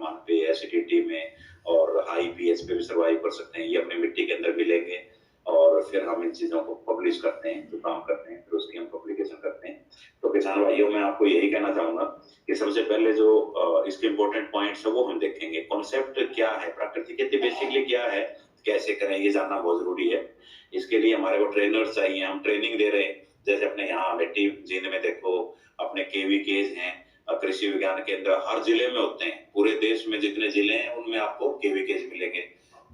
तापमान पे, एसिडिटी में और हाई पीएच पे भी सर्वाइव कर सकते हैं। ये अपनी मिट्टी के अंदर मिलेंगे और फिर हम इन चीज़ों को पब्लिश करते हैं, जो काम करते हैं, फिर उसकी हम पब्लिकेशन करते हैं। तो किसान भाइयों, मैं आपको यही कहना चाहूँगा कि सबसे पहले जो इसके इम्पोर्टेंट पॉइंट्स हैं, वो हम देखेंगे। कॉन्सेप्ट क्या है? प्राकृतिक खेती बेसिकली क्या है? कैसे करें? ये जानना बहुत ज़रूरी है। इसके लिए हमारे को ट्रेनर्स चाहिए, हम ट्रेनिंग दे रहे हैं। जैसे अपने यहाँ मिट्टी जींद में देखो, अपने केवीकेज हैं, कृषि विज्ञान केंद्र हर जिले में होते हैं। पूरे देश में जितने जिले हैं, उनमें आपको केवीकेज मिलेंगे।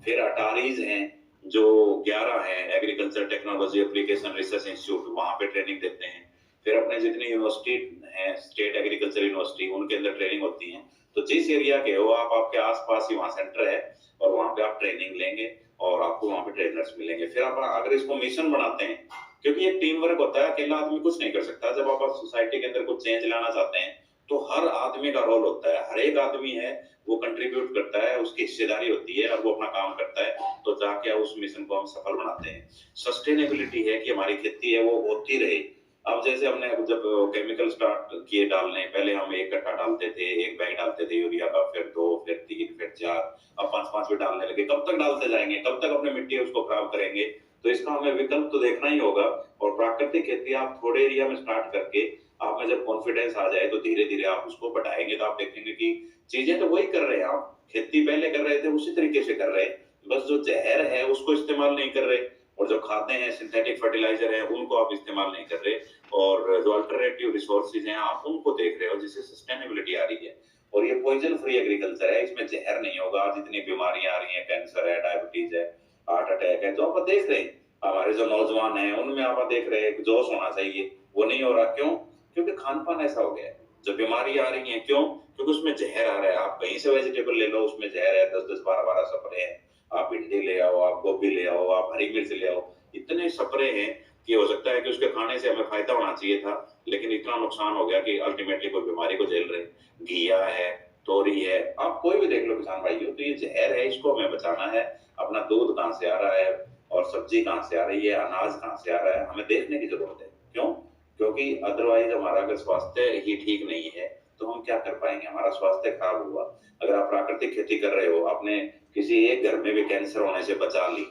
फिर अटारीज हैं, जो 11 हैं, agriculture technology application research institute, वहाँ पे ट्रेनिंग देते हैं। फिर अपने जितनी यूनिवर्सिटी हैं, स्टेट एग्रीकल्चर यूनिवर्सिटी, उनके अंदर ट्रेनिंग होती है। तो जिस एरिया के हो आप, आपके आसपास ही वहाँ सेंटर है और वहाँ पे आप ट्रेनिंग लेंगे और आपको वहाँ पे ट्रेनर्स मिलेंगे। फिर आप अगर इसको मिशन बनाते हैं, क्योंकि ये टीम वर्क होता है, अकेला आदमी कुछ नहीं कर सकता। जब आप सोसाइटी के अंदर कुछ चेंज लाना चाहते हैं, तो हर आदमी का रोल होता है। हर एक आदमी है, वो कंट्रीब्यूट करता है, उसकी हिस्सेदारी होती है और वो अपना काम करता है, तो जाके उस मिशन को हम सफल बनाते हैं। सस्टेनेबिलिटी है कि हमारी खेती है वो होती रहे। अब जैसे हमने जब केमिकल स्टार्ट किए डालने, पहले हम 1 कट्टा डालते थे, 1 बैग डालते थे यूरिया का, फिर 2, फिर 3, फिर 4, अब 5-5 भी डालने लगे। कब तक डालते जाएंगे? कब तक अपनी मिट्टी उसको खराब करेंगे? तो इसका हमें विकल्प तो देखना ही होगा। और प्राकृतिक खेती आप थोड़े एरिया में स्टार्ट करके, आप में जब कॉन्फिडेंस आ जाए, तो धीरे धीरे आप उसको बढ़ाएंगे, तो आप देखेंगे कि चीजें तो वही कर रहे हैं। आप खेती पहले कर रहे थे, उसी तरीके से कर रहे हैं, बस जो जहर है उसको इस्तेमाल नहीं कर रहे, और जो खाते हैं, सिंथेटिक फर्टिलाइजर है, उनको आप इस्तेमाल नहीं कर रहे, और जो अल्टरनेटिव रिसोर्सेज हैं आप उनको देख रहे हो, जिससे सस्टेनेबिलिटी आ रही है। और ये पॉइजन फ्री एग्रीकल्चर है, इसमें जहर नहीं होगा। जितनी बीमारियां आ रही हैं, कैंसर है, डायबिटीज है, हार्ट अटैक है, तो आप देख रहे हैं हमारे जो नौजवान हैं, उनमें आप देख रहे हैं जोश होना चाहिए, वो नहीं हो रहा। क्यों? क्योंकि खान पान ऐसा हो गया है। जो बीमारी आ रही है, क्यों? क्योंकि उसमें जहर आ रहा है। आप कहीं से वेजिटेबल ले लो, उसमें जहर है, 10-10, 12-12 स्प्रे हैं। आप भिंडी ले आओ, आप गोभी ले आओ, आप हरी मिर्च ले आओ, इतने स्प्रे हैं कि हो सकता है कि उसके खाने से हमें फायदा होना चाहिए था, लेकिन इतना नुकसान हो गया कि अल्टीमेटली कोई बीमारी को झेल रहे हैं। घिया है, तोरी है, आप कोई भी देख लो किसान भाइयों, तो ये जहर है, इसको हमें बचाना है। अपना दूध कहाँ से आ रहा है और सब्जी कहाँ से आ रही है, अनाज कहाँ से आ रहा है, हमें देखने की जरूरत है। क्यों? क्योंकि अदरवाइज हमारा अगर स्वास्थ्य ही ठीक नहीं है, तो हम क्या कर पाएंगे? हमारा स्वास्थ्य खराब हुआ। अगर आप प्राकृतिक खेती कर रहे हो, आपने किसी एक घर में भी कैंसर होने से बचा ली,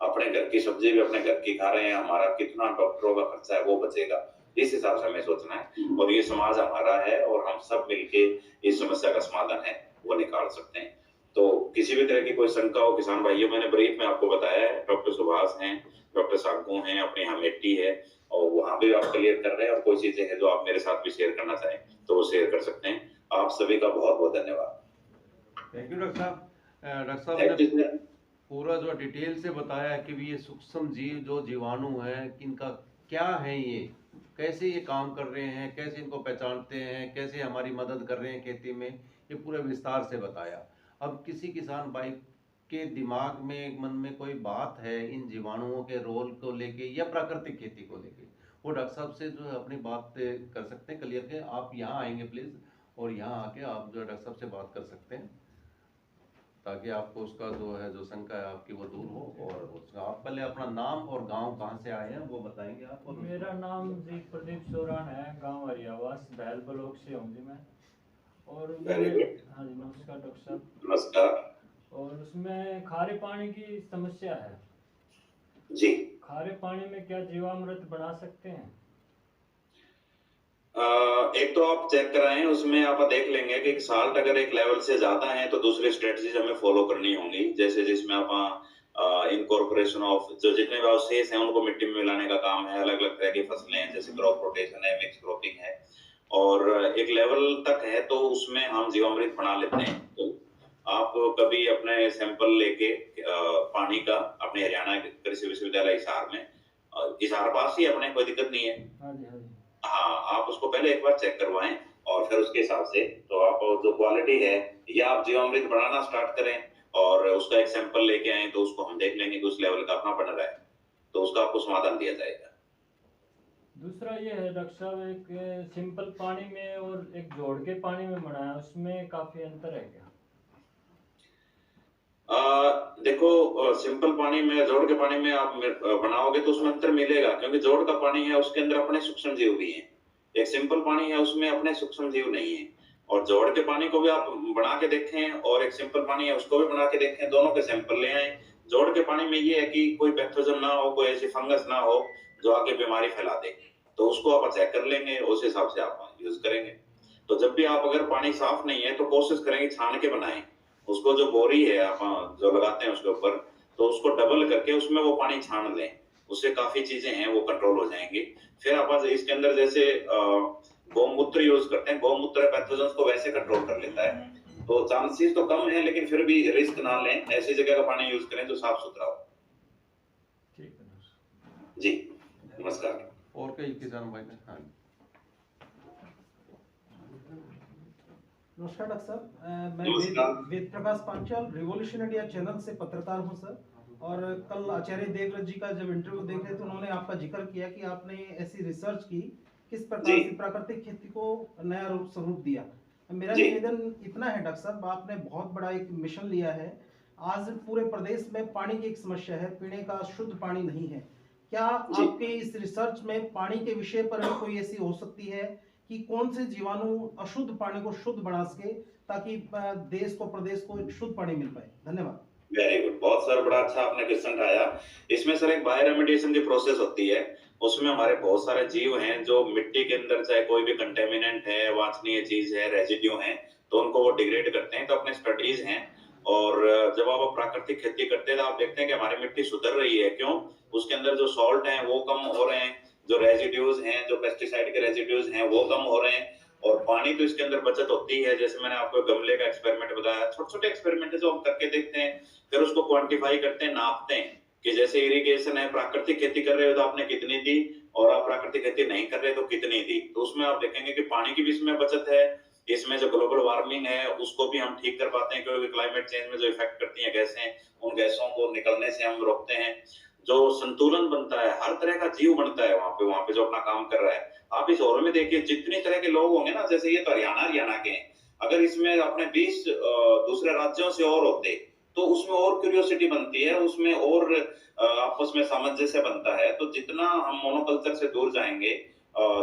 अपने घर की सब्जी भी अपने घर की खा रहे हैं, हमारा कितना डॉक्टरों का खर्चा है वो बचेगा। इस हिसाब से हमें सोचना है, और ये समाज हमारा है और हम सब मिलके इस समस्या का समाधान है वो निकाल सकते हैं। तो किसी भी तरह की कोई शंका हो किसान भाइयों, मैंने ब्रीफ में आपको बताया है, डॉक्टर सुभाष हैं, डॉक्टर सागू हैं, अपनी यहाँ मिट्टी है, और वहाँ भी आप क्लियर कर रहे हैं। और कोई चीजें हैं जो आप मेरे साथ भी शेयर करना चाहें, तो वो शेयर कर सकते हैं। आप सभी का बहुत बहुत धन्यवाद। थैंक यू डॉक्टर साहब। डॉक्टर साहब थैंक ने यू। पूरा जो डिटेल से बताया कि भी ये सूक्ष्म जीव जो जीवाणु हैं, इनका क्या है, ये कैसे ये काम कर रहे हैं, कैसे इनको पहचानते हैं, कैसे हमारी मदद कर रहे हैं खेती में, ये पूरे विस्तार से बताया। अब किसी किसान भाई के दिमाग में, मन में कोई बात है इन जीवाणुओं के रोल को लेके या प्राकृतिक खेती को लेके, वो डॉक्टर साहब से जो है अपनी बात कर सकते हैं क्लियर के। आप यहाँ आएंगे प्लीज़, और यहाँ आके आप जो है डॉक्टर साहब से बात कर सकते हैं, ताकि आपको उसका जो है, जो शंका है आपकी, वो दूर हो। और उसका आप पहले अपना नाम और गांव कहाँ से आए हैं वो बताएंगे आप। और मेरा नाम जी प्रदीप चौरान है, गांव हरियावास बैल ब्लॉक से हूँ जी मैं। और वेरी गुड। हाँ जी, नमस्कार डॉक्टर साहब। नमस्कार और उसमें खारे पानी की समस्या है जी। खारे पानी में क्या जीवामृत बना सकते हैं? एक तो आप चेक कराएं, उसमें आप देख लेंगे कि साल्ट अगर एक लेवल से ज्यादा है, तो दूसरी स्ट्रेटजीज हमें फॉलो करनी होंगी। जैसे जिसमें आप इनकॉर्पोरेशन ऑफ जो जितने भी अवशेष हैं उनको मिट्टी में मिलाने का काम है। अलग अलग तरह की फसलें हैं, जैसे क्रॉप रोटेशन है, मिक्स क्रॉपिंग है, और एक लेवल तक है तो उसमें हम जीवामृत बना लेते हैं। तो आप कभी अपने सैंपल लेके पानी का अपने हरियाणा कृषि विश्वविद्यालय हिसार में, हिसार पास ही अपने, कोई दिक्कत नहीं है। हाँ जी, हाँ जी। हाँ, आप उसको पहले एक बार चेक करवाएं, और फिर उसके हिसाब से तो आप जो क्वालिटी है, या आप जीवामृत बनाना स्टार्ट करें और उसका एक सैंपल लेके आए, तो उसको हम देख लेंगे कि उस लेवल का अपना बन रहा है, तो उसका आपको समाधान दिया जाएगा। दूसरा ये है डॉक्टर साहब, एक सिंपल पानी में और एक जोड़ के पानी में बनाया, उसमें काफी अंतर है क्या? देखो, सिंपल पानी में, जोड़ के पानी में आप बनाओगे तो उसमें अंतर मिलेगा, क्योंकि जोड़ का पानी है उसके अंदर अपने सूक्ष्म जीव भी हैं। एक सिंपल पानी है उसमें अपने सूक्ष्म जीव नहीं है, और जोड़ के पानी को भी आप बना के देखें और एक सिंपल पानी है उसको भी बना के देखें, दोनों के सैंपल ले आएं। जोड़ के पानी में ये है कि कोई पैथोजन ना हो, कोई ऐसी फंगस ना हो जो आगे बीमारी फैला दे, तो उसको आप चेक कर लेंगे, उस हिसाब से आप यूज करेंगे। तो जब भी आप अगर पानी साफ नहीं है तो कोशिश करेंगे छान के बनाएं। उसको जो बोरी है आप जो लगाते हैं उसके ऊपर, तो उसको डबल करके उसमें वो पानी छान लें, उससे काफी चीजें हैं वो कंट्रोल हो जाएंगी। फिर आप इसके अंदर जैसे गौमूत्र यूज करते हैं, गौमूत्र पैथोजन को वैसे कंट्रोल कर लेता है, तो चांसेस तो कम है लेकिन फिर भी रिस्क ना लें, ऐसी जगह का पानी यूज करें जो साफ सुथरा हो। ठीक है जी नमस्कार। और कई किसान भाई हाँ नमस्कार डॉक्टर साहब, मैं नमस्कार। Ved Prakash Panchal revolution India channel से पत्रकार हूं सर। और कल आचार्य देवव्रत जी का जब इंटरव्यू देखे तो उन्होंने आपका जिक्र किया कि आपने ऐसी रिसर्च की किस प्रकार जी। से प्राकृतिक खेती को नया स्वरूप दिया। मेरा जी। निवेदन इतना है डॉक्टर साहब, आपने बहुत बड़ा एक मिशन लिया है। आज पूरे प्रदेश में पानी की एक समस्या है, पीने का शुद्ध पानी नहीं है। क्या जी। आपके इस रिसर्च में पानी के विषय पर भी कोई ऐसी हो सकती है कि कौन से जीवाणु अशुद्ध पानी को शुद्ध बना सके, ताकि देश को प्रदेश को एक शुद्ध पानी मिल पाए? धन्यवाद। वेरी गुड, बहुत सर बड़ा अच्छा आपने क्वेश्चन उठाया। इसमें सर एक बायो रेमेडिएशन की प्रोसेस होती है, उसमें हमारे बहुत सारे जीव हैं जो मिट्टी के अंदर चाहे कोई भी कंटेमिनेंट है, वांछनीय चीज है, रेजिड्यू है, तो उनको वो डिग्रेड करते हैं। तो अपने स्टडीज हैं, और जब आप प्राकृतिक खेती करते हैं तो आप देखते हैं कि हमारी मिट्टी सुधर रही है। क्यों? उसके अंदर जो सॉल्ट है वो कम हो रहे हैं, जो रेजिड्यूज हैं, जो पेस्टिसाइड के रेजिड्यूज हैं वो कम हो रहे हैं, और पानी तो इसके अंदर बचत होती है। जैसे मैंने आपको गमले का एक्सपेरिमेंट बताया, छोटे छोटे एक्सपेरिमेंट है जो हम करके देखते हैं, फिर उसको क्वांटिफाई करते हैं, नापते हैं कि जैसे इरिगेशन है, प्राकृतिक खेती कर रहे हो तो आपने कितनी दी, और आप प्राकृतिक खेती नहीं कर रहे तो कितनी दी। तो उसमें आप देखेंगे कि पानी की भी इसमें बचत है, इसमें जो ग्लोबल वार्मिंग है उसको भी हम ठीक कर पाते हैं, क्योंकि क्लाइमेट चेंज में जो इफेक्ट करती है गैसें, उन गैसों को निकलने से हम रोकते हैं। जो संतुलन बनता है, हर तरह का जीव बनता है वहां पे जो अपना काम कर रहा है। आप इस ओर में देखिए जितनी तरह के लोग होंगे ना, जैसे ये तो हरियाणा के हैं, अगर इसमें अपने 20 दूसरे राज्यों से और होते तो उसमें और क्यूरियोसिटी बनती है, उसमें और आपस में सामंजस्य बनता है। तो जितना हम मोनोकल्चर से दूर जाएंगे,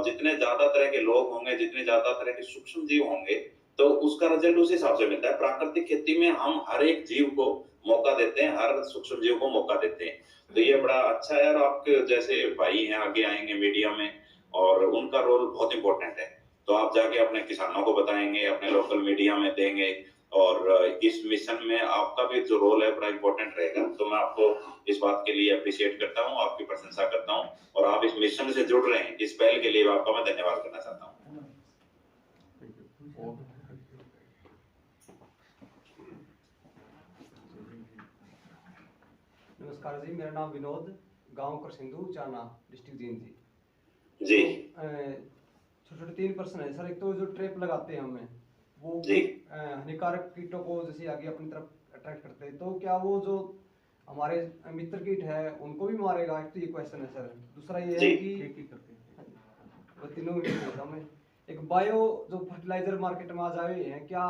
जितने ज्यादा तरह के लोग होंगे, जितने ज्यादा तरह के सूक्ष्म जीव होंगे, तो उसका रिजल्ट उस हिसाब से मिलता है। प्राकृतिक खेती में हम हर एक जीव को मौका देते हैं, हर सूक्ष्म जीव को मौका देते हैं। तो ये बड़ा अच्छा है, और आपके जैसे भाई हैं आगे आएंगे मीडिया में, और उनका रोल बहुत इंपॉर्टेंट है। तो आप जाके अपने किसानों को बताएंगे, अपने लोकल मीडिया में देंगे, और इस मिशन में आपका भी जो रोल है बड़ा इंपॉर्टेंट रहेगा। तो मैं आपको इस बात के लिए अप्रिशिएट करता हूँ, आपकी प्रशंसा करता हूँ, और आप इस मिशन से जुड़ रहे हैं, इस पहल के लिए आपका मैं धन्यवाद करना चाहता हूँ। नमस्कार जी, मेरा नाम विनोद, गांव करसिंधु, चाना, डिस्ट्रिक्ट जींद जी। छोटे छोटे 3 प्रश्न है सर। एक तो जो ट्रैप लगाते हैं हमें, वो जी। हानिकारक कीटों को जैसे आगे अपनी तरफ अट्रैक्ट करते हैं, तो क्या वो जो हमारे मित्र कीट है उनको भी मारेगा? एक तो ये क्वेश्चन है सर। दूसरा ये है कि वो तीनों ही हमें एक बायो जो फर्टिलाइजर मार्केट में आ जाए हैं, क्या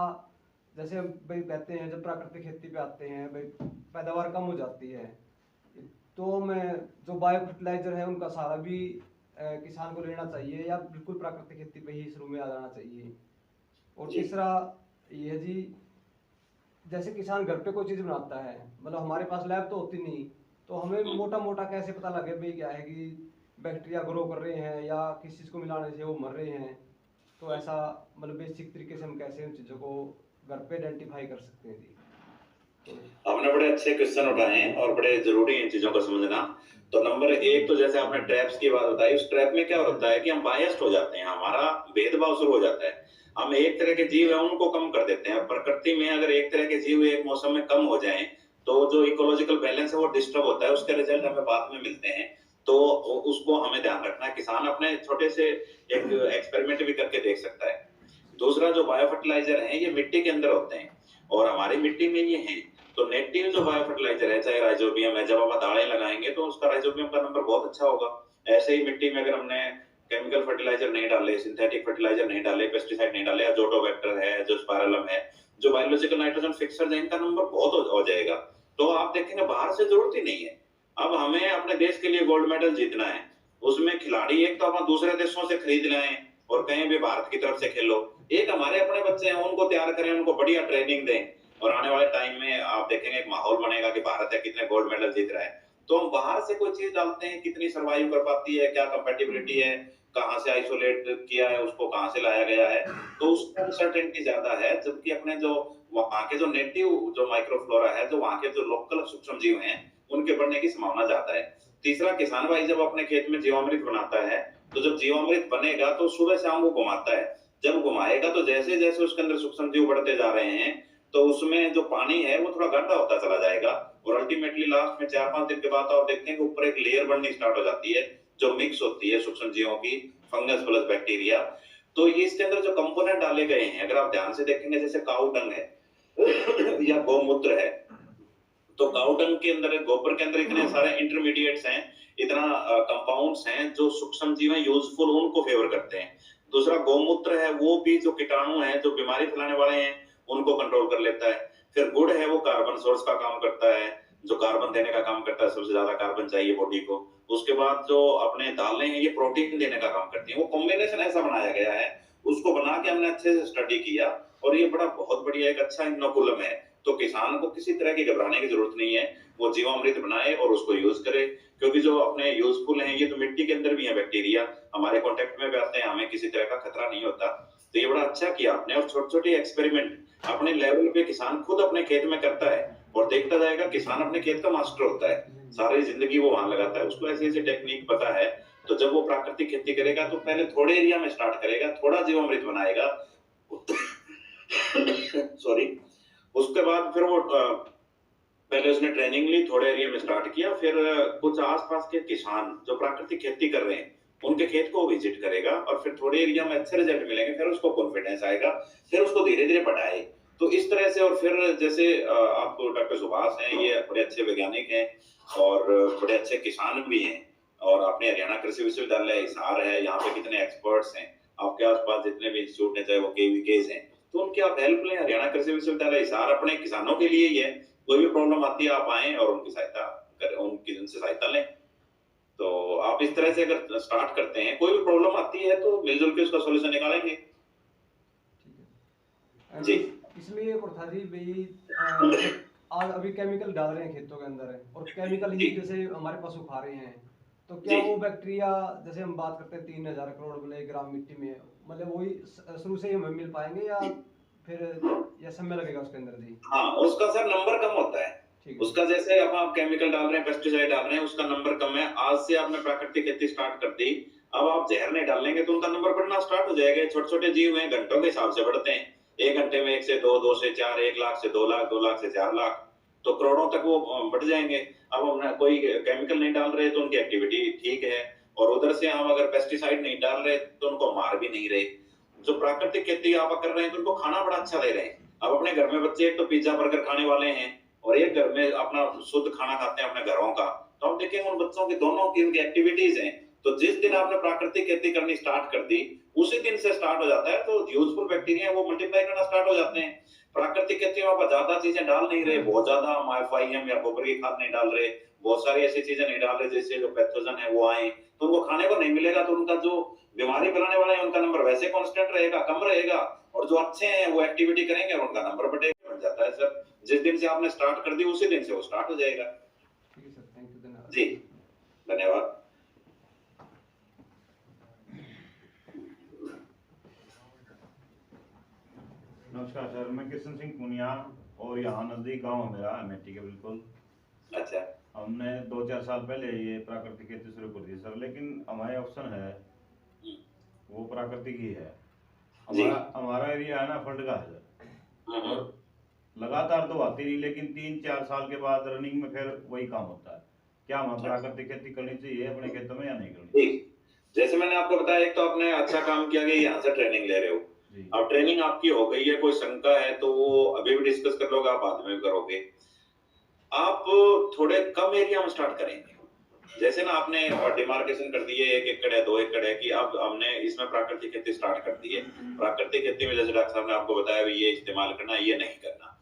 जैसे हम भाई कहते हैं जब प्राकृतिक खेती पे आते हैं भाई पैदावार कम हो जाती है, तो मैं जो बायो फर्टिलाइजर है उनका सहारा भी किसान को लेना चाहिए, या बिल्कुल प्राकृतिक खेती पे ही शुरू में आ जाना चाहिए? और तीसरा ये है जी, जैसे किसान घर पे कोई चीज़ बनाता है, मतलब हमारे पास लैब तो होती नहीं, तो हमें मोटा मोटा कैसे पता लगे भाई क्या है कि बैक्टीरिया ग्रो कर रहे हैं या किस चीज़ को मिलाने से वो मर रहे हैं? तो ऐसा मतलब बेसिक तरीके से हम कैसे उन चीज़ों को घर पे आइडेंटिफाई कर सकते हैं जी? आपने बड़े अच्छे क्वेश्चन उठाए हैं और बड़े जरूरी है इन चीजों को समझना। तो नंबर 1 तो जैसे आपने ट्रैप्स की बात बताई, उस ट्रैप में क्या होता है कि हम बायस्ड हो जाते हैं, हमारा भेदभाव शुरू हो जाता है। हम एक तरह के जीव है उनको कम कर देते हैं। प्रकृति में अगर एक तरह के जीव एक मौसम में कम हो जाएं तो जो इकोलॉजिकल बैलेंस है वो डिस्टर्ब होता है, उसके रिजल्ट हमें बाद में मिलते हैं। तो उसको हमें ध्यान रखना है। किसान अपने छोटे से एक एक्सपेरिमेंट भी करके देख सकता है। दूसरा, जो बायो फर्टिलाइजर है ये मिट्टी के अंदर होते हैं और हमारी मिट्टी में ये है। तो नेटिव जो बायो फर्टिलाइजर है, चाहे राइजोबियम है, जब आप दालें लगाएंगे तो उसका राइजोबियम का नंबर बहुत अच्छा होगा। ऐसे ही मिट्टी में अगर हमने केमिकल फर्टिलाइजर नहीं डाले, सिंथेटिक फर्टिलाइजर नहीं डाले, पेस्टिसाइड नहीं डाले, अजोटोबैक्टर है, जो स्पाइरलम है, जो बायोलॉजिकल नाइट्रोजन फिक्सर है, इनका नंबर बहुत हो जाएगा। तो आप देखेंगे बाहर से जरूरत ही नहीं है। अब हमें अपने देश के लिए गोल्ड मेडल जीतना है, उसमें खिलाड़ी एक तो आप दूसरे देशों से खरीद लाएं और कहीं भी भारत की तरफ से खेलो, एक हमारे अपने बच्चे हैं, उनको तैयार करें, उनको बढ़िया ट्रेनिंग दें, और आने वाले टाइम में आप देखेंगे एक माहौल बनेगा कि भारत है कितने गोल्ड मेडल जीत रहा है। तो हम बाहर से कोई चीज डालते हैं, कितनी सर्वाइव कर पाती है, क्या कंपेटिबिलिटी है, कहाँ से आइसोलेट किया है उसको, कहाँ से लाया गया है, तो उसमें अनसर्टेनिटी ज्यादा है। जबकि अपने जो वहाँ के जो नेटिव जो माइक्रोफ्लोरा है, जो वहाँ के जो लोकल सूक्ष्म जीव हैं, उनके बढ़ने की संभावना ज्यादा है। तीसरा, किसान भाई जब अपने खेत में जीवामृत बनाता है, तो जब जीवामृत बनेगा तो सुबह शाम वो घुमाता है। जब घुमाएगा तो जैसे जैसे उसके अंदर सूक्ष्म जीव बढ़ते जा रहे हैं, तो उसमें जो पानी है वो थोड़ा गंदा होता चला जाएगा, और अल्टीमेटली लास्ट में 4-5 दिन के बाद आप देखते हैं कि ऊपर एक लेयर बननी स्टार्ट हो जाती है, जो मिक्स होती है सूक्ष्म जीवों की, फंगस प्लस बैक्टीरिया। तो ये इसके अंदर जो कंपोनेंट डाले गए हैं, अगर आप ध्यान से देखेंगे, जैसे काऊ डंग है या गौमूत्र है, तो काऊ डंग के अंदर, गोबर के अंदर इतने सारे इंटरमीडिएट्स हैं, इतना कंपाउंड्स हैं जो सूक्ष्म जीव हैं यूजफुल, उनको फेवर करते हैं। दूसरा, गौमूत्र है, वो भी जो कीटाणु हैं, जो बीमारी फैलाने वाले हैं, उनको कंट्रोल कर लेता है। फिर गुड़ है, वो कार्बन सोर्स का काम करता है, जो कार्बन देने का काम करता है, सबसे ज्यादा कार्बन चाहिए बॉडी को। उसके बाद जो अपने दालें हैं, ये प्रोटीन देने का काम करती हैं। वो कॉम्बिनेशन ऐसा बनाया गया है, उसको बना के हमने अच्छे से स्टडी किया, और ये बड़ा बहुत बढ़िया एक अच्छा इनोकुलम है। तो किसान को किसी तरह की घबराने की जरूरत नहीं है, वो जीवामृत बनाए और उसको यूज करे, क्योंकि जो अपने यूजफुल हैं, ये तो मिट्टी के अंदर भी है बैक्टीरिया, हमारे कांटेक्ट में भी आते हैं, हमें किसी तरह का खतरा नहीं होता। तो ये बड़ा अच्छा किया आपने, और छोटे छोटे एक्सपेरिमेंट अपने लेवल पे किसान खुद अपने खेत में करता है, और देखता जाएगा। किसान अपने खेत का मास्टर होता है, सारी जिंदगी वो वहां लगाता है, उसको ऐसी ऐसी टेक्निक पता है। तो जब वो प्राकृतिक खेती करेगा, तो पहले थोड़े एरिया में स्टार्ट करेगा, थोड़ा जीवामृत बनाएगा सॉरी, उसके बाद फिर वो पहले उसने ट्रेनिंग ली, थोड़े एरिया में स्टार्ट किया, फिर कुछ आसपास के किसान जो प्राकृतिक खेती कर रहे हैं, उनके खेत को विजिट करेगा, और फिर थोड़े एरिया में अच्छे रिजल्ट मिलेंगे, फिर उसको कॉन्फिडेंस आएगा, फिर उसको धीरे धीरे बढ़ाए। तो इस तरह से, और फिर जैसे आप डॉक्टर सुभाष हैं, ये बड़े अच्छे वैज्ञानिक हैं और बड़े अच्छे किसान भी हैं, और आपने हरियाणा कृषि विश्वविद्यालय हिसार है, यहाँ पे कितने एक्सपर्ट्स हैं, आपके आसपास जितने भी इंस्टीट्यूट हैं, चाहे वो केवीकेज हैं, तो उनकी आप हेल्प लें। हरियाणा कृषि विश्वविद्यालय हिसार अपने किसानों के लिए ही है, कोई भी प्रॉब्लम आती है आप आए और उनकी सहायता करें, उनसे सहायता लें। तो आप इस तरह से अगर स्टार्ट करते हैं, कोई भी प्रॉब्लम आती है तो मिलजुल के उसका सॉल्यूशन निकालेंगे। जी, इसमें एक और था जी भाई, आज अभी केमिकल डाल रहे हैं खेतों के अंदर है, और केमिकल ही जैसे हमारे पशु खा रहे हैं, तो क्या वो बैक्टीरिया, जैसे हम बात करते हैं 3000 करोड़ मिलीग्राम मिट्टी में, मतलब वही शुरू से ही हमें मिल पाएंगे, या फिर या समय लगेगा उसके अंदर जी? हाँ, उसका सर नंबर कम होता है, उसका जैसे अब आप केमिकल डाल रहे हैं, पेस्टिसाइड डाल रहे हैं, उसका नंबर कम है। आज से आपने प्राकृतिक खेती स्टार्ट कर दी, अब आप जहर नहीं डालेंगे तो उनका नंबर बढ़ना स्टार्ट हो जाएगा। छोटे छोटे जीव हैं, घंटों के हिसाब से बढ़ते हैं, 1 घंटे में 1 से 2, 2 से 4, 1 लाख से 2 लाख, 2 लाख से 4 लाख, तो करोड़ों तक वो बढ़ जाएंगे। अब हम कोई केमिकल नहीं डाल रहे तो उनकी एक्टिविटी ठीक है, और उधर से हम अगर पेस्टिसाइड नहीं डाल रहे तो उनको मार भी नहीं रहे। जो प्राकृतिक खेती आप कर रहे हैं तो उनको खाना बड़ा अच्छा दे रहे हैं। अब अपने घर में बच्चे एक तो पिज्जा बर्गर खाने वाले हैं, और एक घर में अपना शुद्ध खाना खाते हैं अपने घरों का, तो आप देखेंगे उन बच्चों की दोनों की उनकी एक्टिविटीज हैं। तो जिस दिन आपने प्राकृतिक खेती करनी स्टार्ट कर दी, उसी दिन से स्टार्ट हो जाता है, तो यूजफुल बैक्टीरिया वो मल्टीप्लाई करना स्टार्ट हो जाते हैं। प्राकृतिक खेती में आप ज्यादा चीजें डाल नहीं रहे, बहुत ज्यादा एफआईएम या गोबर की खाद नहीं डाल रहे, बहुत सारी ऐसी चीजें नहीं डाल रहे जिससे जो पैथोजन है वो आए, तो उनको खाने को नहीं मिलेगा, तो उनका जो बीमारी फैलाने वाला है उनका नंबर वैसे कांस्टेंट रहेगा, कम रहेगा, और जो अच्छे हैं वो एक्टिविटी करेंगे और उनका नंबर बढ़ेगा, बन जाता है सर। जिस दिन से आपने स्टार्ट कर दी उसी दिन से वो स्टार्ट हो जाएगा। ठीक है सर, थैंक यू, धन्यवाद जी, धन्यवाद। नमस्कार सर, मैं किशन सिंह पुनिया, और यहाँ नजदीक गांव है मेरा, अमेठी के बिल्कुल। अच्छा, हमने 2-4 साल पहले ये प्राकृतिक खेती शुरू कर दी सर, लेकिन हमारे ऑप्शन है वो प्राकृतिक ही है। हमारा एरिया है ना फल्ड का है सर, और लगातार तो आती नहीं, लेकिन 3-4 साल के बाद रनिंग में फिर वही काम होता है। क्या हमें प्राकृतिक खेती करनी चाहिए अपने खेतों में या नहीं करनी चाहिए? जैसे मैंने आपको बताया, एक तो आपने अच्छा काम किया कि यहाँ से ट्रेनिंग ले रहे हो, अब ट्रेनिंग आपकी हो गई है, कोई शंका है तो वो अभी भी डिस्कस कर लोगे, आप बाद में करोगे। आप थोड़े कम एरिया में स्टार्ट करेंगे, जैसे ना आपने डिमार्केशन कर दी है 1 एकड़ है, 2 एकड़ है, कि अब हमने इसमें प्राकृतिक खेती स्टार्ट कर दी है। प्राकृतिक खेती में जैसे डॉक्टर साहब ने आपको बताया ये इस्तेमाल करना, ये नहीं करना,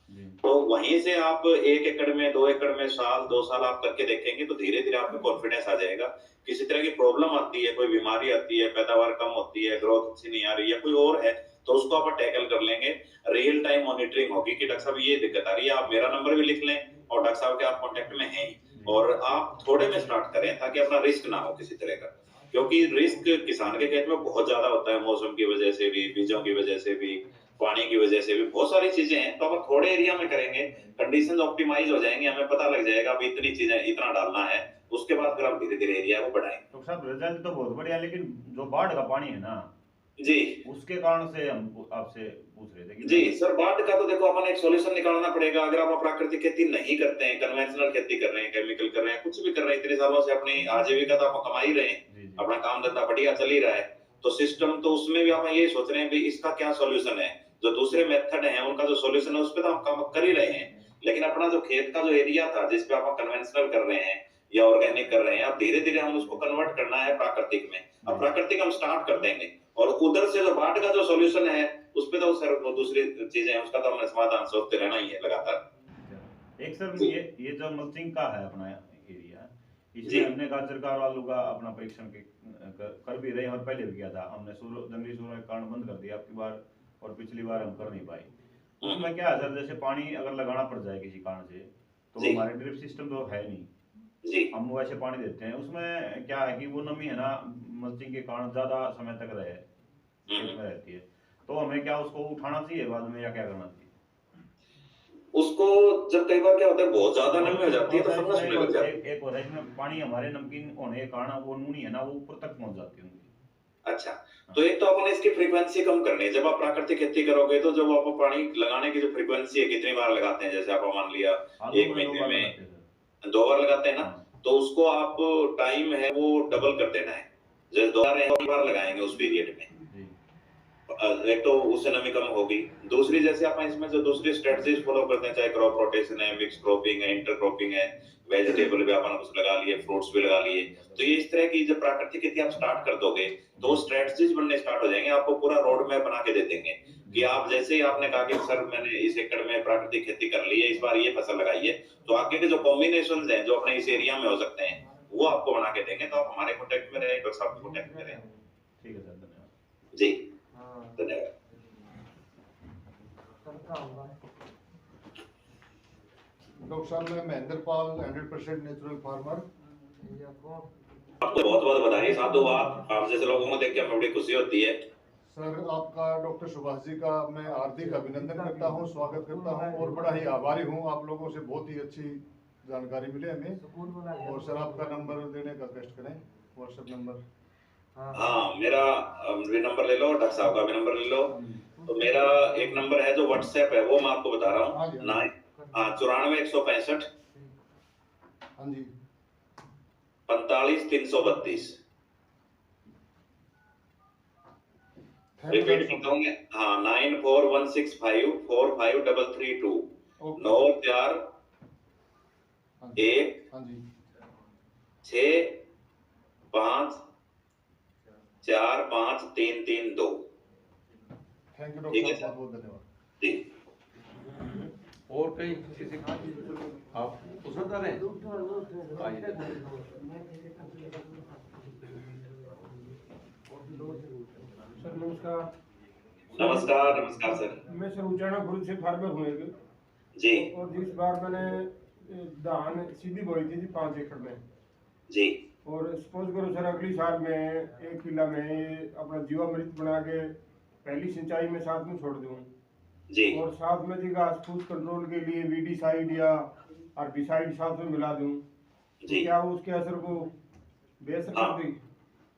तो वहीं से आप 1 एकड़ में, 2 एकड़ में साल 2 साल आप करके देखेंगे, तो धीरे धीरे आपको कॉन्फिडेंस आ जाएगा। किसी तरह की प्रॉब्लम आती है, कोई बीमारी आती है, पैदावार कम होती है, ग्रोथ अच्छी नहीं आ रही है, कोई और है, तो उसको आप टैकल कर लेंगे। रियल टाइम मॉनिटरिंग होगी कि डॉक्टर साहब ये दिक्कत आ रही है, आप मेरा नंबर भी लिख लें और डॉक्टर साहब के आप कांटेक्ट में हैं ही, और आप थोड़े में स्टार्ट करें ताकि अपना रिस्क ना हो किसी तरह का, क्योंकि रिस्क किसान के खेत में बहुत ज्यादा होता है, मौसम की वजह से भी, बीजों की वजह से भी, पानी की वजह से भी, बहुत सारी चीजें हैं। तो हम थोड़े एरिया में करेंगे, कंडीशंस ऑप्टिमाइज हो जाएंगे, हमें पता लग जाएगा अभी इतनी चीजें इतना डालना है, उसके बाद फिर हम धीरे धीरे एरिया को बढ़ाएंगे। तो साहब रिजल्ट तो बहुत बढ़िया, लेकिन जो बाढ़ का पानी है ना जी उसके कारण से हम आपसे पूछ रहे थे कि जी सर, बाढ़ का तो देखो अपन एक सॉल्यूशन निकालना पड़ेगा। अगर आप प्राकृतिक खेती नहीं करते हैं, कन्वेंशनल खेती कर रहे हैं, केमिकल कर रहे हैं, कुछ भी कर रहे हैं, इतने सालों से अपनी आजीविका तो आप कमा ही रहे हैं, जी जी अपना काम धंधा बढ़िया चल ही रहा है, तो सिस्टम तो उसमें भी आप ये सोच रहे हैं भी इसका क्या सॉल्यूशन है। जो दूसरे मेथड हैं उनका जो सॉल्यूशन है उस पर तो हम काम कर ही रहे हैं, लेकिन अपना जो खेत का जो एरिया था जिसपे आप कन्वेंशनल कर रहे हैं या ऑर्गेनिक कर रहे हैं, अब धीरे धीरे हम उसको कन्वर्ट करना है प्राकृतिक में। अब प्राकृतिक हम स्टार्ट कर देंगे, और उधर से जो बाढ़ का जो सॉल्यूशन है उस पे तो सर वो दूसरी चीजें हैं, उसका तो हमें समाधान सोचते रहना ही है लगातार। एक सर जी ये जो मल्चिंग का है अपना एरिया, जी इसमें हमने गाजर का और आलू का अपना परीक्षण कर भी रहे हैं, और पहले भी किया था हमने, जंगली सूरज के कारण बंद कर दिया आपकी बार, और पिछली बार हम कर नहीं पाए। उसमें क्या है सर, जैसे पानी अगर लगाना पड़ जाए किसी कारण से, तो जी हमारे ड्रिप सिस्टम तो है नहीं, जी हम वैसे पानी देते हैं, उसमें क्या है कि वो नमी है ना मल्चिंग के कारण ज्यादा समय तक रहे खेत में रहती है, तो हमें क्या उसको उठाना चाहिए बाद में या क्या करना चाहिए? उसको जब कई बार क्या होता है बहुत ज्यादा नमी हो जाती है तो फंगस होने लग जाती है। एक होता है इसमें पानी हमारे नमकीन होने के कारण वो नूनी है ना वो ऊपर तक पहुंच जाती है उनकी। अच्छा, तो एक तो अपन इसकी फ्रीक्वेंसी कम करनी है। जब आप प्राकृतिक खेती करोगे तो जब आप पानी लगाने की जो फ्रीक्वेंसी है, कितनी बार लगाते हैं, जैसे आप मान लिया आलू एक में 2 महीने बार में लगाते हैं सर। 2 बार लगाते हैं ना, हाँ तो उसको आप टाइम है वो डबल कर देना है। जैसे 2 बार है 2 बार लगाएंगे उस पीरियड में, जी एक तो उससे नमी कम होगी, दूसरी जैसे आप इसमें जो दूसरी स्ट्रेटजीज फॉलो करते हैं, चाहे क्रॉप रोटेशन है, मिक्स क्रॉपिंग है, इंटर क्रॉपिंग है, वेजिटेबल भी आपने कुछ लगा लिए, फ्रूट्स भी लगा लिए, तो ये इस तरह की जब प्राकृतिक खेती आप स्टार्ट कर दोगे तो वो स्ट्रेटजीज बनने स्टार्ट हो जाएंगे, आपको पूरा रोड मैप बना के दे देंगे कि आप जैसे ही आपने कहा कि सर मैंने इस एकड़ में प्राकृतिक खेती कर ली है, इस बार ये फसल लगाई है, तो आगे के जो कॉम्बिनेशन हैं जो अपने इस एरिया में हो सकते हैं वो आपको बना के देंगे। तो आप हमारे कॉन्टेक्ट में रहें, बस आपके कॉन्टेक्ट में रहें। ठीक है सर, धन्यवाद। जी धन्यवाद। डॉक्टर साहब, मैं महेंद्र पाल 100% नेचुरल फार्मर। आपको बहुत बहुत बधाई साधु, आप जैसे लोगों को देख के हमें बड़ी खुशी होती है। सर आपका डॉक्टर सुभाष जी का मैं हार्दिक अभिनंदन करता हूँ, स्वागत करता हूँ और बड़ा ही आभारी हूँ। आप लोगों से बहुत ही अच्छी जानकारी मिली हमें। और सर आपका नंबर देने का कष्ट करें, व्हाट्सएप नंबर। हाँ मेरा भी नंबर ले लो, डॉक्टर साहब का भी नंबर ले लो। तो मेरा एक नंबर है जो व्हाट्सएप है वो मैं आपको बता रहा हाँ हूँ, जी, 94 165 हाँ जी 45 332। थैंक यू रिपीट डॉक्टर करता हूँ मैं, हाँ 94 165 45332 साहब। 9 4 हाँ जी 1 हाँ जी 6 5 4 5 3 3 2। थैंक यू ठीक है डॉक्टर साहब, बहुत बहुत धन्यवाद जी। और कहीं किसी आप पूछना चाह रहे हैं? आइए। सर नमस्कार। नमस्कार नमस्कार सर। मैं सर उचाना खुर्द से फार्मर हूँ एक। जी और जिस बार मैंने धान सीधी बोई थी 5 एकड़ में, जी और सपोज करो सर अगली साल में 1 किला में ये अपना जीवामृत बना के पहली सिंचाई में साथ में छोड़ दूँ, जी और साथ में जी घास फूस कंट्रोल के लिए वीडीसाइड या हर्बिसाइड साथ में मिला दूँ, तो जी क्या उसके असर को बेअसर हाँ। कर दी?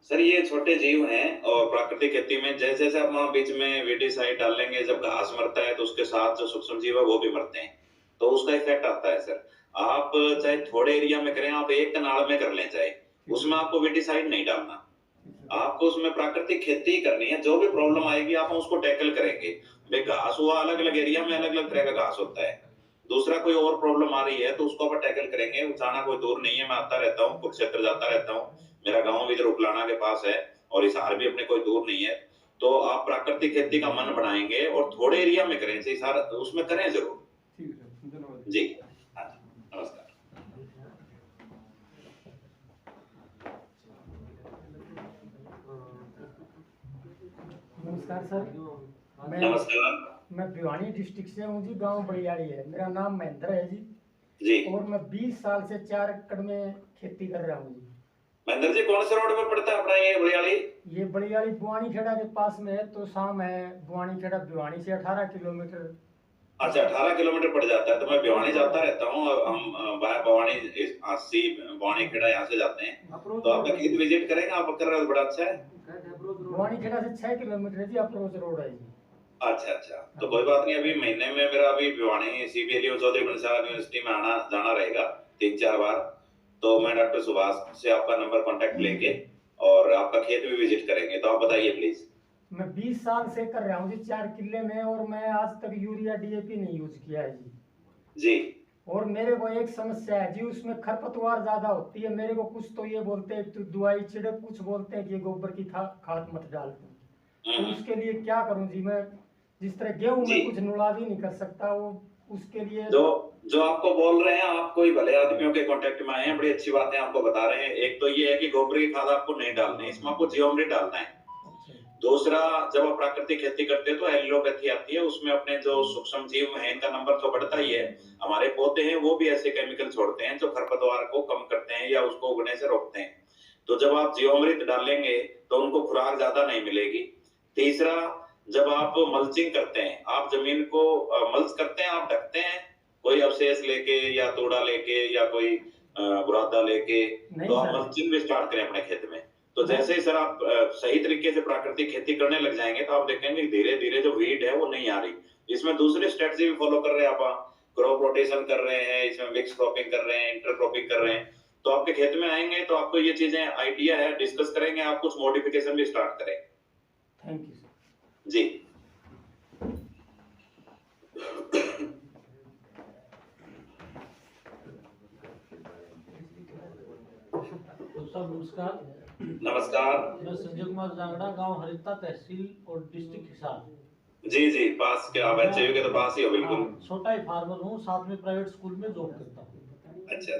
सर ये छोटे जीव हैं और प्राकृतिक खेती में जैसे जैसे आप वहाँ बीच में वीडीसाइड डालेंगे, जब घास मरता है तो उसके साथ जो सूक्ष्म जीव है वो भी मरते हैं, तो उसका इफेक्ट आता है सर। आप चाहे थोड़े एरिया में करें, आप एक कनाल में कर लें चाहे, उसमें आपको वीडीसाइड नहीं डालना, आपको उसमें प्राकृतिक खेती ही करनी है। जो भी प्रॉब्लम आएगी आप उसको टैकल करेंगे। भाई घास हुआ, अलग अलग एरिया में अलग अलग तरह का घास होता है, दूसरा कोई और प्रॉब्लम आ रही है तो उसको अपन टैकल करेंगे। उचाना कोई दूर नहीं है, मैं आता रहता हूँ, कुरुक्षेत्र जाता रहता हूँ, मेरा गांव भी इधर उपलाना के पास है और हिसार भी अपने कोई दूर नहीं है। तो आप प्राकृतिक खेती का मन बनाएंगे और थोड़े एरिया में करें, हिसार उसमें करें जरूर। ठीक है सर, धन्यवाद जी हाँ जी, नमस्कार। नमस्कार सर। नमस्कार मैं भिवानी डिस्ट्रिक्ट से हूँ जी, गांव बड़ियाड़ी है। मेरा नाम महेंद्र है जी जी। और मैं 20 साल से 4 एकड़ में खेती कर रहा हूँ जी। महेंद्र जी, कौन से रोड पे पड़ता है अपना ये बड़ियाली? ये बड़ियाड़ी बुआनी खेड़ा के पास में है, तो शाम है बुआनी खेड़ा भिवानी से 18 किलोमीटर। अच्छा, 18 किलोमीटर पड़ जाता है। तो मैं भिवानी जाता रहता हूँ और हम बाय भवानी 80 भवानी खेड़ा यहाँ से जाते हैं, तो आपका खेत विजिट करेंगे। आप कर रहे हो, बड़ा अच्छा है। बुआनी खेड़ा से 6 किलोमीटर है जी, अप्रोच रोड है जी। अच्छा अच्छा, तो कोई बात नहीं। अभी महीने में मेरा अभी भिवानी CBLU चौधरी बंसल यूनिवर्सिटी में आना जाना रहेगा 3-4 बार, तो मैं डॉक्टर सुभाष से आपका नंबर कांटेक्ट लेके और आपका खेत भी विजिट करेंगे। तो आप बताइए प्लीज। मैं 20 साल से कर रहा हूँ जी 4 किले में, और मैं आज तक यूरिया DAP नहीं यूज किया है जी। जी। और मेरे को एक समस्या है जी, उसमें खरपतवार ज्यादा होती है। मेरे को कुछ तो ये बोलते हैं तू दवाई छिड़क, कुछ बोलते हैं कि गोबर की खाद मत डाल। तो उसके लिए क्या करूं जी? मैं जिस तरह गेहूं में कुछ नुलावी नहीं कर सकता, वो उसके लिए जो आपको बोल रहे हैं, आप कोई भले आदमियों के कांटेक्ट में आए हैं, बड़ी अच्छी बातें आपको बता रहे हैं। एक तो ये है कि गोबर की खाद आपको नहीं डालनी है, इसमें आपको जीवामृत डालना है। दूसरा, जब आप प्राकृतिक खेती करते हैं तो एलोपैथी आती है, उसमें अपने जो सूक्ष्म जीव हैं इनका नंबर तो बढ़ता ही है। हमारे पौधे हैं वो भी ऐसे केमिकल छोड़ते हैं जो खरपतवार को कम करते हैं या उसको उगने से रोकते हैं। तो जब आप जीवामृत डालेंगे तो उनको खुराक ज्यादा नहीं मिलेगी। तीसरा, जब आप मल्चिंग करते हैं, आप जमीन को मल्च करते हैं, आप ढकते हैं कोई अवशेष लेके या तोड़ा लेके या कोई बुरादा लेके, तो आप मल्चिंग भी स्टार्ट करें अपने खेत में। तो जैसे ही सर आप सही तरीके से प्राकृतिक खेती करने लग जाएंगे तो आप देखेंगे धीरे धीरे जो वीड है वो नहीं आ रही। इसमें दूसरी स्ट्रेटजी भी फॉलो कर रहे हैं आप, क्रॉप रोटेशन कर रहे हैं, इसमें मिक्स क्रॉपिंग कर रहे हैं, इंटर क्रॉपिंग कर रहे हैं। तो आपके खेत में आएंगे तो आपको ये चीजें आइडिया है, डिस्कस करेंगे, आप कुछ मॉडिफिकेशन भी स्टार्ट करें। थैंक यू जी। साहब नमस्कार। नमस्कार। मैं संजय कुमार जांगड़ा, गांव हरिता, तहसील और डिस्ट्रिक्ट हिसार। जी जी, पास के आप HU के तो पास ही हो बिल्कुल। छोटा ही फार्मर हूँ, साथ में प्राइवेट स्कूल में जॉब करता हूँ। अच्छा।